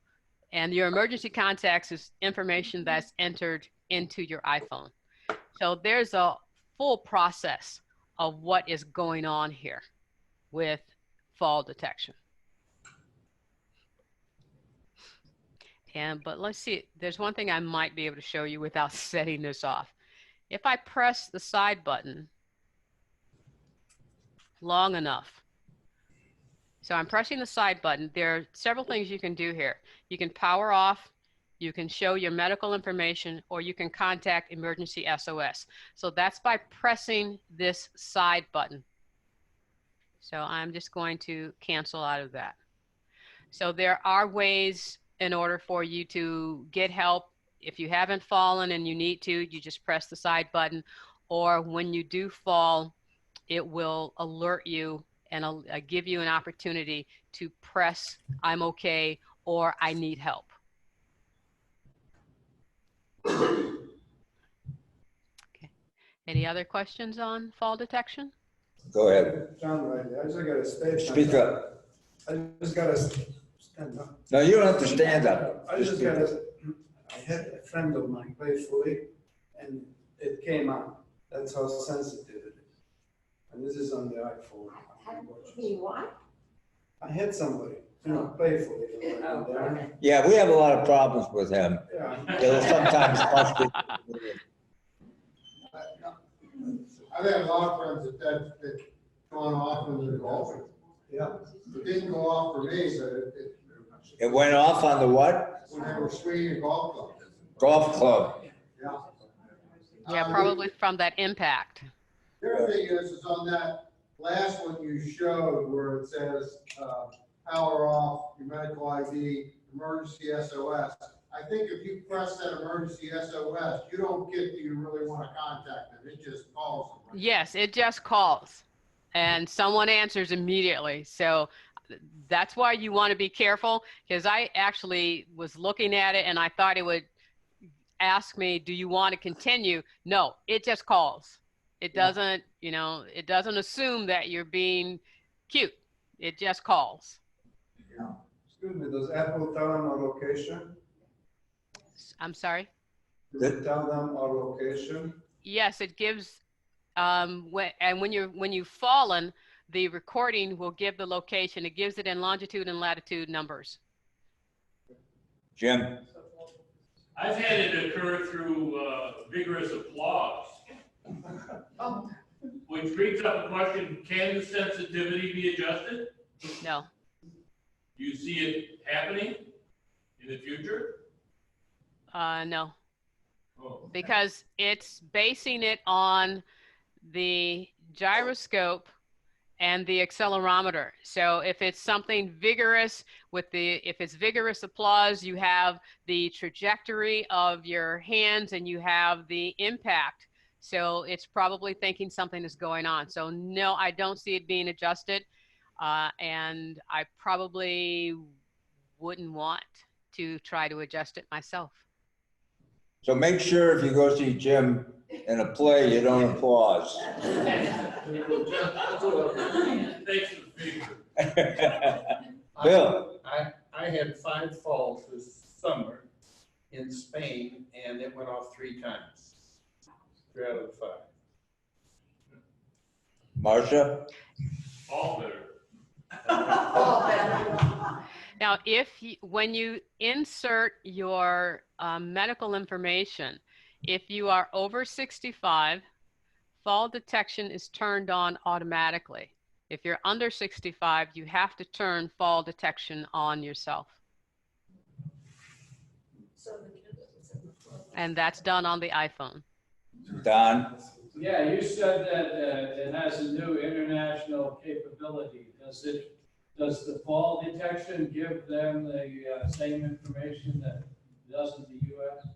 Speaker 1: and your emergency contacts is information that's entered into your iPhone. So there's a full process of what is going on here with fall detection. But let's see, there's one thing I might be able to show you without setting this off. If I press the side button long enough, so I'm pressing the side button, there are several things you can do here. You can power off, you can show your medical information, or you can contact emergency SOS. So that's by pressing this side button. So I'm just going to cancel out of that. So there are ways in order for you to get help. If you haven't fallen and you need to, you just press the side button. Or when you do fall, it will alert you and give you an opportunity to press I'm okay or I need help. Okay. Any other questions on fall detection?
Speaker 5: Go ahead.
Speaker 10: John, right, I just gotta state.
Speaker 5: Speak up.
Speaker 10: I just gotta stand up.
Speaker 5: No, you don't have to stand up.
Speaker 10: I just gotta, I had a friend of mine playfully, and it came out. That's how sensitive it is. And this is on the iPhone.
Speaker 6: What?
Speaker 10: I had somebody, playfully.
Speaker 5: Yeah, we have a lot of problems with him.
Speaker 10: Yeah.
Speaker 5: He'll sometimes bust it.
Speaker 11: I've had a lot of friends that gone off when they're golfing.
Speaker 10: Yeah.
Speaker 11: It didn't go off for me, but
Speaker 5: It went off on the what?
Speaker 11: when they were swinging a golf club.
Speaker 5: Golf club.
Speaker 11: Yeah.
Speaker 1: Yeah, probably from that impact.
Speaker 11: The other thing is on that last one you showed where it says, power off, your medical ID, emergency SOS. I think if you press that emergency SOS, you don't get, do you really want to contact them? It just calls them.
Speaker 1: Yes, it just calls and someone answers immediately. So that's why you want to be careful, because I actually was looking at it and I thought it would ask me, do you want to continue? No, it just calls. It doesn't, it doesn't assume that you're being cute. It just calls.
Speaker 10: Excuse me, does Apple tell them our location?
Speaker 1: I'm sorry?
Speaker 10: Does it tell them our location?
Speaker 1: Yes, it gives, when you've fallen, the recording will give the location. It gives it in longitude and latitude numbers.
Speaker 5: Jim?
Speaker 2: I've had it occur through vigorous applause. Which brings up a question, can the sensitivity be adjusted?
Speaker 1: No.
Speaker 2: Do you see it happening in the future?
Speaker 1: No.
Speaker 2: Oh.
Speaker 1: Because it's basing it on the gyroscope and the accelerometer. So if it's something vigorous if it's vigorous applause, you have the trajectory of your hands and you have the impact. So it's probably thinking something is going on. So no, I don't see it being adjusted. And I probably wouldn't want to try to adjust it myself.
Speaker 5: So make sure if you go see Jim in a play, you don't applause.
Speaker 2: Thanks for the favor.
Speaker 5: Bill?
Speaker 12: I had 5 falls this summer in Spain, and it went off 3 times. 3 out of the 5.
Speaker 5: Marcia?
Speaker 2: All better.
Speaker 1: Now, when you insert your medical information, if you are over 65, fall detection is turned on automatically. If you're under 65, you have to turn fall detection on yourself. And that's done on the iPhone.
Speaker 5: Don?
Speaker 13: Yeah, you said that it has a new international capability. Does the fall detection give them the same information that it does in the U.S.?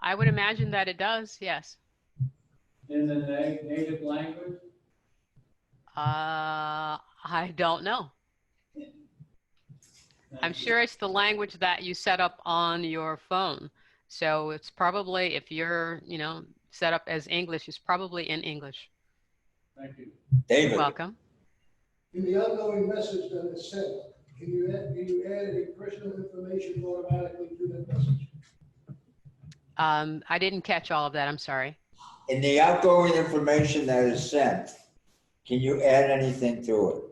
Speaker 1: I would imagine that it does, yes.
Speaker 13: In the native language?
Speaker 1: I don't know. I'm sure it's the language that you set up on your phone. So it's probably, if you're, set up as English, it's probably in English.
Speaker 13: Thank you.
Speaker 5: David?
Speaker 1: You're welcome.
Speaker 4: In the outgoing message that is sent, can you add any personal information automatically to that message?
Speaker 1: I didn't catch all of that, I'm sorry.
Speaker 5: In the outgoing information that is sent, can you add anything to it?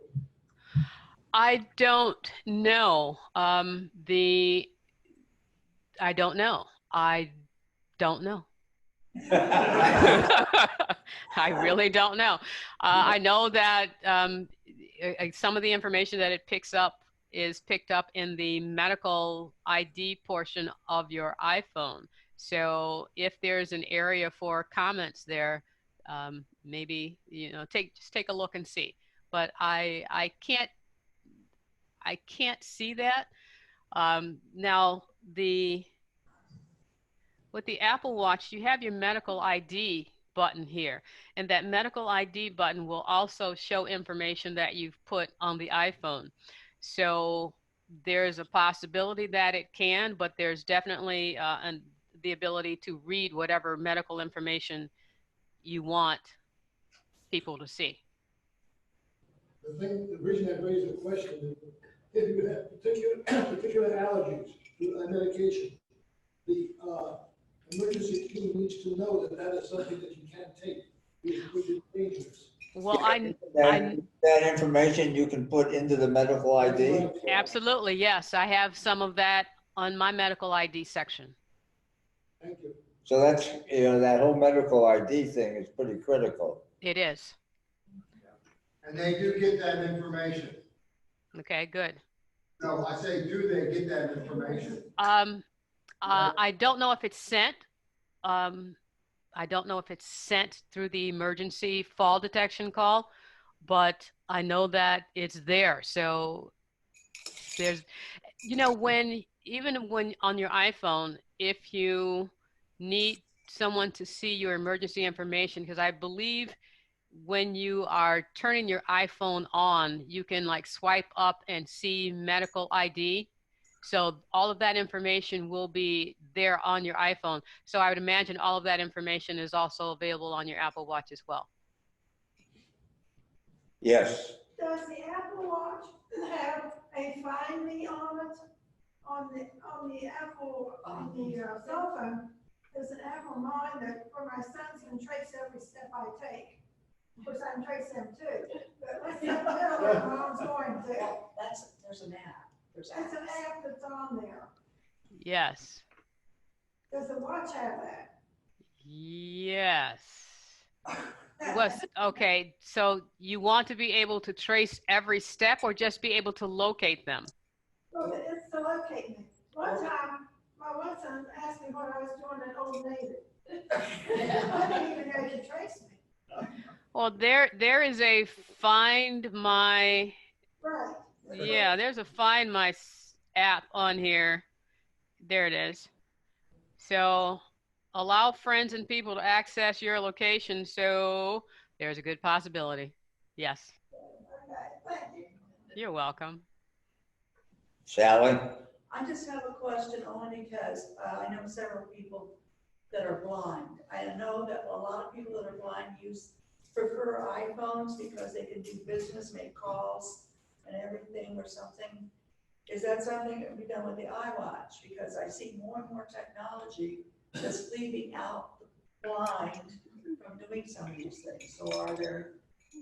Speaker 1: I don't know. I don't know. I don't know. I really don't know. I know that some of the information that it picks up is picked up in the medical ID portion of your iPhone. So if there's an area for comments there, maybe, just take a look and see. But I can't see that. Now, with the Apple Watch, you have your medical ID button here, and that medical ID button will also show information that you've put on the iPhone. So there's a possibility that it can, but there's definitely the ability to read whatever medical information you want people to see.
Speaker 4: The reason I raised the question is if you have particular allergies to a medication, the emergency team needs to know that that is something that you can't take, which is dangerous.
Speaker 1: Well,
Speaker 5: that information you can put into the medical ID?
Speaker 1: Absolutely, yes. I have some of that on my medical ID section.
Speaker 4: Thank you.
Speaker 5: So that's, that whole medical ID thing is pretty critical.
Speaker 1: It is.
Speaker 11: And they do get that information.
Speaker 1: Okay, good.
Speaker 11: No, I say, do they get that information?
Speaker 1: I don't know if it's sent. I don't know if it's sent through the emergency fall detection call, but I know that it's there. So there's, even when on your iPhone, if you need someone to see your emergency information, because I believe when you are turning your iPhone on, you can like swipe up and see medical ID. So all of that information will be there on your iPhone. So I would imagine all of that information is also available on your Apple Watch as well.
Speaker 5: Yes.
Speaker 3: Does the Apple Watch have a Find Me on it? On the Apple, on the cell phone, there's an Apple Mine that, for my sons, can trace every step I take. Of course, I can trace them too, but let's not tell where mom's going to.
Speaker 14: Well, there's an app.
Speaker 3: It's an app that's on there.
Speaker 1: Yes.
Speaker 3: Does the watch have that?
Speaker 1: Yes. Okay, so you want to be able to trace every step or just be able to locate them?
Speaker 3: Well, it's to locate me. One time, my one son asked me what I was doing at Old Navy. I didn't even know you trace me.
Speaker 1: Well, there is a Find My.
Speaker 3: Right.
Speaker 1: Yeah, there's a Find My app on here. There it is. So allow friends and people to access your location. So there's a good possibility. Yes.
Speaker 3: Okay, thank you.
Speaker 1: You're welcome.
Speaker 5: Sally?
Speaker 14: I just have a question only because I know several people that are blind. I know that a lot of people that are blind prefer iPhones because they can do business, make calls and everything or something. Is that something that can be done with the iWatch? Because I see more and more technology that's leaving out the blind from doing some of these things. So are there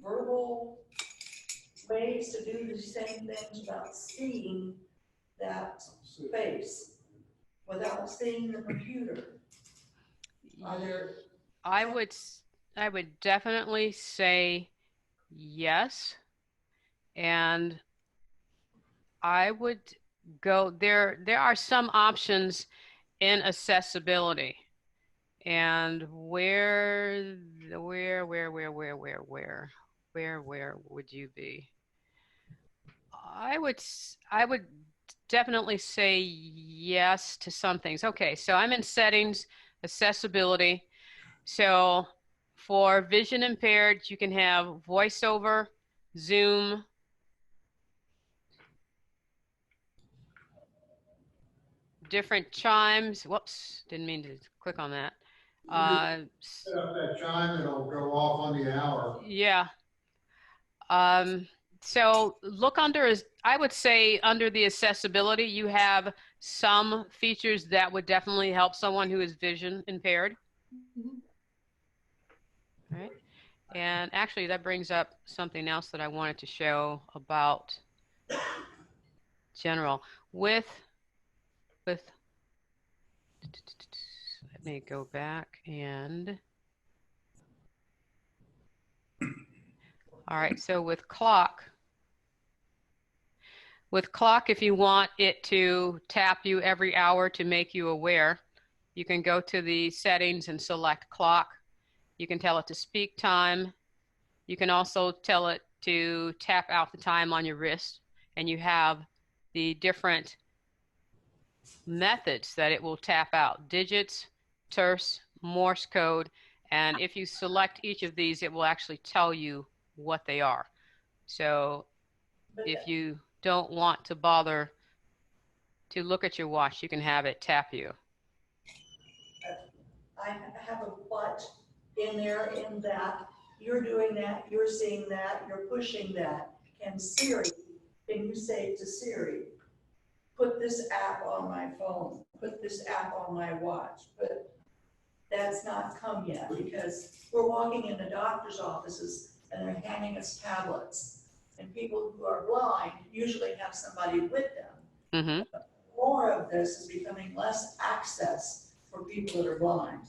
Speaker 14: verbal ways to do the same things without seeing that face, without seeing the computer? Are there?
Speaker 1: I would definitely say yes. And I would go there. There are some options in accessibility. And where would you be? I would definitely say yes to some things. Okay, so I'm in settings, accessibility. So for vision impaired, you can have voiceover, Zoom, different chimes. Whoops, didn't mean to click on that.
Speaker 11: Set up that chime, it'll go off on the hour.
Speaker 1: Yeah. So look under, I would say under the accessibility, you have some features that would definitely help someone who is vision impaired. All right. And actually that brings up something else that I wanted to show about general with, let me go back and, all right, so with clock, if you want it to tap you every hour to make you aware, you can go to the settings and select clock. You can tell it to speak time. You can also tell it to tap out the time on your wrist, and you have the different methods that it will tap out: digits, terse, Morse code, and if you select each of these, it will actually tell you what they are. So if you don't want to bother to look at your watch, you can have it tap you.
Speaker 14: I have a but in there in that you're doing that, you're seeing that, you're pushing that. Can you say to Siri, put this app on my phone, put this app on my watch? But that's not come yet because we're walking in the doctor's offices and they're handing us tablets. And people who are blind usually have somebody with them.
Speaker 1: Mm-hmm.
Speaker 14: More of this is becoming less access for people that are blind.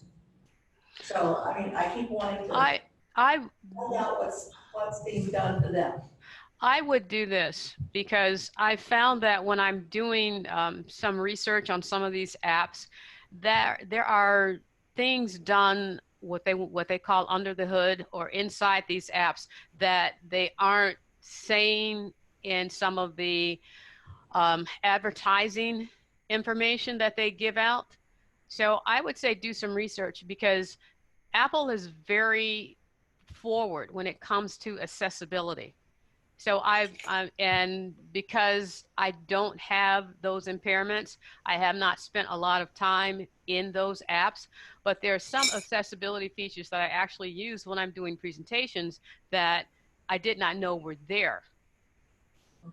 Speaker 14: So, I mean, I keep wanting to find out what's being done for them.
Speaker 1: I would do this because I found that when I'm doing some research on some of these apps, that there are things done what they call under the hood or inside these apps that they aren't saying in some of the advertising information that they give out. So I would say do some research because Apple is very forward when it comes to accessibility. So and because I don't have those impairments, I have not spent a lot of time in those apps, but there are some accessibility features that I actually use when I'm doing presentations that I did not know were there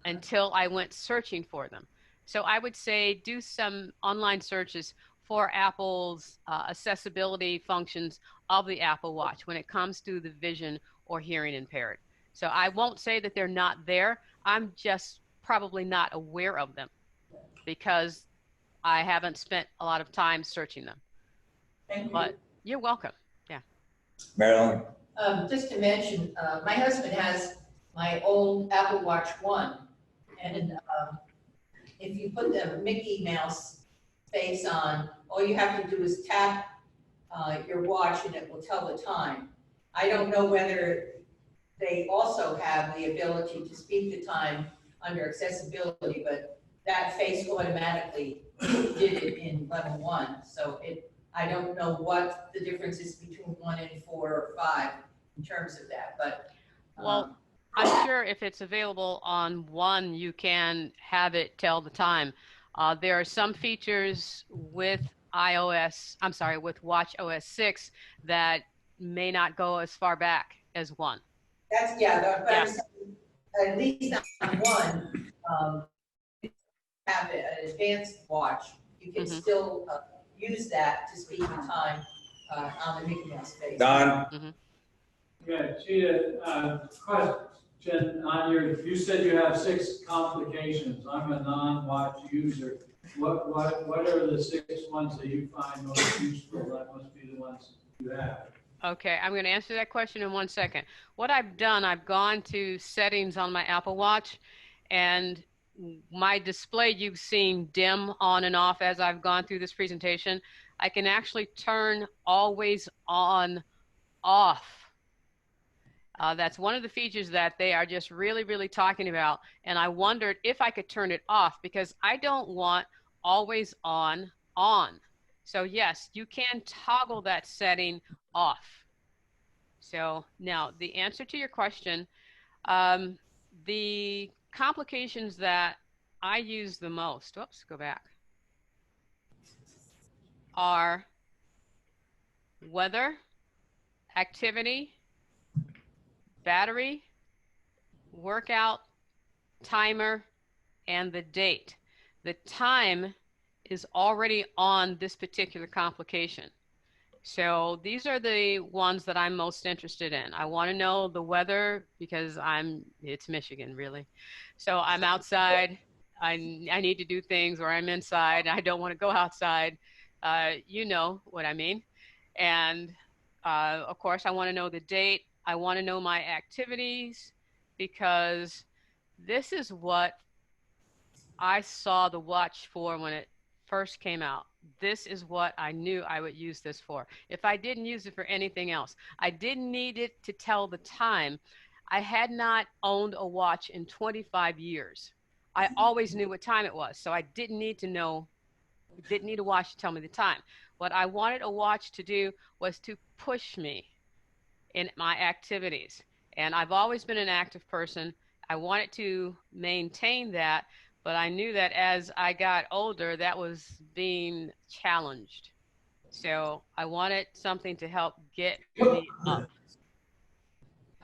Speaker 1: until I went searching for them. So I would say do some online searches for Apple's accessibility functions of the Apple Watch when it comes to the vision or hearing impaired. So I won't say that they're not there. I'm just probably not aware of them because I haven't spent a lot of time searching them.
Speaker 14: Thank you.
Speaker 1: But you're welcome. Yeah.
Speaker 5: Marilyn?
Speaker 14: Just to mention, my husband has my old Apple Watch 1. And if you put the Mickey Mouse face on, all you have to do is tap your watch and it will tell the time. I don't know whether they also have the ability to speak the time under accessibility, but that face automatically did it in level 1. So I don't know what the difference is between 1 and 4 or 5 in terms of that, but.
Speaker 1: Well, I'm sure if it's available on 1, you can have it tell the time. There are some features with with Watch OS 6 that may not go as far back as 1.
Speaker 14: That's, but at least on 1, have an advanced watch, you can still use that to speak the time on the Mickey Mouse face.
Speaker 5: Don?
Speaker 13: Yeah, Chita, question on you said you have 6 complications. I'm a non-watch user. What are the 6 ones that you find most useful? That must be the ones you have.
Speaker 1: Okay, I'm going to answer that question in 1 second. What I've done, I've gone to settings on my Apple Watch, and my display you've seen dim on and off as I've gone through this presentation. I can actually turn always on off. That's one of the features that they are just really, really talking about. And I wondered if I could turn it off because I don't want always on. So yes, you can toggle that setting off. So now the answer to your question, the complications that I use the most, go back, are weather, activity, battery, workout, timer, and the date. The time is already on this particular complication. So these are the ones that I'm most interested in. I want to know the weather because it's Michigan really. So I'm outside, I need to do things, or I'm inside, I don't want to go outside. You know what I mean. And of course I want to know the date. I want to know my activities because this is what I saw the watch for when it first came out. This is what I knew I would use this for. If I didn't use it for anything else, I didn't need it to tell the time. I had not owned a watch in 25 years. I always knew what time it was, so I didn't need a watch to tell me the time. What I wanted a watch to do was to push me in my activities. And I've always been an active person. I wanted to maintain that, but I knew that as I got older, that was being challenged. So I wanted something to help get me up.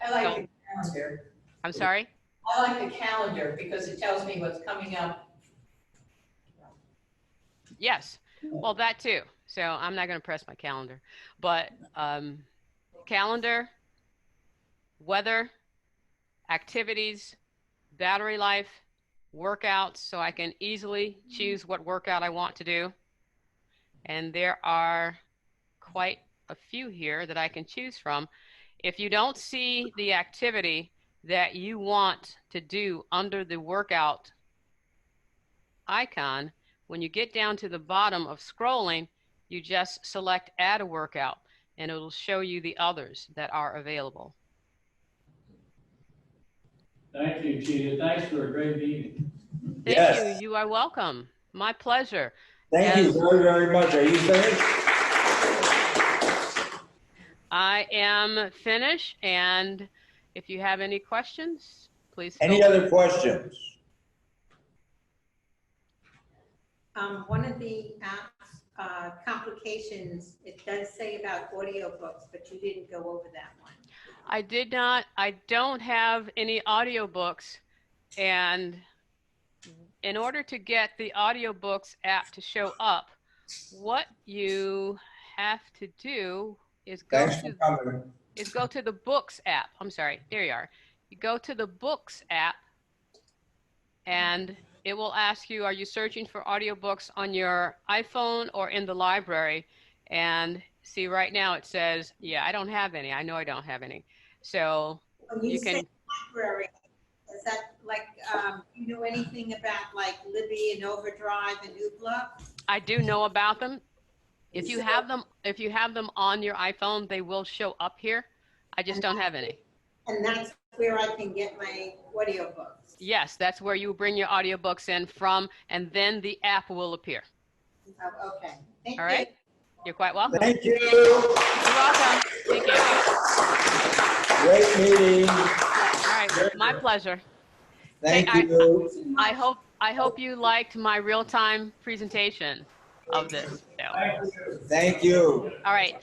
Speaker 14: I like the calendar.
Speaker 1: I'm sorry?
Speaker 14: I like the calendar because it tells me what's coming up.
Speaker 1: Yes, well, that too. So I'm not going to press my calendar, but calendar, weather, activities, battery life, workouts, so I can easily choose what workout I want to do. And there are quite a few here that I can choose from. If you don't see the activity that you want to do under the workout icon, when you get down to the bottom of scrolling, you just select add a workout and it'll show you the others that are available.
Speaker 13: Thank you, Chita. Thanks for a great meeting.
Speaker 1: Thank you. You are welcome. My pleasure.
Speaker 5: Thank you very, very much. Are you finished?
Speaker 1: I am finished, and if you have any questions, please.
Speaker 5: Any other questions?
Speaker 6: One of the apps, complications, it does say about audiobooks, but you didn't go over that one.
Speaker 1: I did not. I don't have any audiobooks, and in order to get the audiobooks app to show up, what you have to do is go
Speaker 5: Thanks for coming.
Speaker 1: go to the Books app. I'm sorry, there you are. You go to the Books app, and it will ask you, are you searching for audiobooks on your iPhone or in the library? And see, right now it says, yeah, I don't have any. I know I don't have any. So
Speaker 6: When you say library, is that like, you know anything about like Libby and Overdrive and Oobla?
Speaker 1: I do know about them. If you have them on your iPhone, they will show up here. I just don't have any.
Speaker 6: And that's where I can get my audiobooks.
Speaker 1: Yes, that's where you bring your audiobooks in from, and then the app will appear.
Speaker 6: Oh, okay. Thank you.
Speaker 1: All right. You're quite welcome.
Speaker 5: Thank you.
Speaker 1: You're welcome. Thank you.
Speaker 5: Great meeting.
Speaker 1: All right. My pleasure.
Speaker 5: Thank you.
Speaker 1: I hope you liked my real-time presentation of this. So.
Speaker 5: Thank you.
Speaker 1: All right.